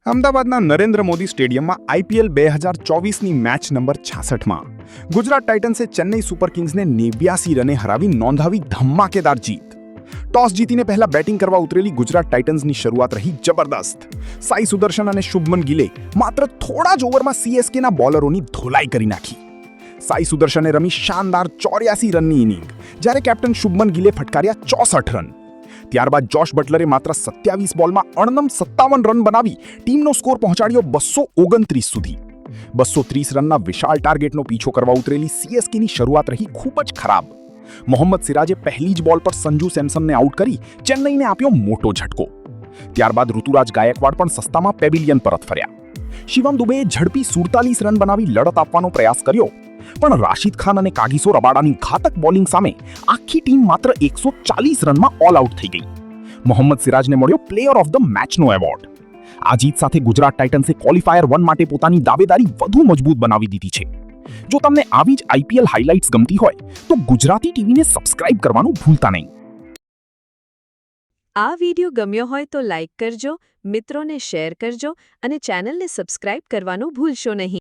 અમદાવાદના નરેન્દ્ર મોદી સ્ટેડિયમમાં આઈપીએલ 2024ની મેચ નંબર 66માં ગુજરાત ટાઇટન્સે ચેન્નઈ સુપર કિંગ્સને 89 રને હરાવી નોંધાવી ધમાકેદાર જીત. ટોસ જીતીને પહેલા બેટિંગ કરવા ઉતરેલી ગુજરાત ટાઇટન્સની શરૂઆત રહી જબરદસ્ત. સાઈ સુદર્શન અને શુભમન ગિલે માત્ર થોડા જ ઓવરમાં સીએસકેના બોલરોની ધોલાઈ કરી નાખી. સાઈ સુદર્શને રમી શાનદાર 84 રનની ઇનિંગ, જ્યારે કેપ્ટન શુભમન ગિલે ફટકાર્યા 64 રન. ત્યારબાદ જોશ બટલરે માત્ર 27 બોલમાં અણનમ 57 રન બનાવી ટીમનો સ્કોર પહોંચાડ્યો 229 સુધી. 230 રનના વિશાળ ટાર્ગેટનો પીછો કરવા ઉતરેલી સીએસકેની શરૂઆત રહી ખૂબ જ ખરાબ. મોહમ્મદ સિરાજે પહેલી જ બોલ પર સંજુ સેમસનને આઉટ કરી ચેન્નઈને આપ્યો મોટો ઝટકો. ત્યારબાદ ઋતુરાજ ગાયકવાડ પણ સસ્તામાં પેવિલિયન પરત ફર્યા. શિવમ દુબેએ ઝડપી 47 રન બનાવી લડત આપવાનો પ્રયાસ કર્યો, પણ રાશિદ ખાન અને કાગિસો રબાડાની ઘાતક બોલિંગ સામે આખી ટીમ માત્ર 140 રનમાં ઓલ આઉટ થઈ ગઈ. મોહમ્મદ સિરાજને મળ્યો પ્લેયર ઓફ ધ મેચનો એવોર્ડ. આ જીત સાથે ગુજરાત ટાઇટન્સે ક્વોલિફાયર 1 માટે પોતાની દાવેદારી વધુ મજબૂત બનાવી દીધી છે. જો તમને આવી જ આઈપીએલ હાઇલાઇટ્સ ગમતી હોય તો ગુજરાતી ટીવીને સબસ્ક્રાઇબ કરવાનું ભૂલતા નહીં. આ વિડિયો ગમ્યો હોય તો લાઇક કરજો, મિત્રોને શેર કરજો અને ચેનલને સબસ્ક્રાઇબ કરવાનું ભૂલશો નહીં.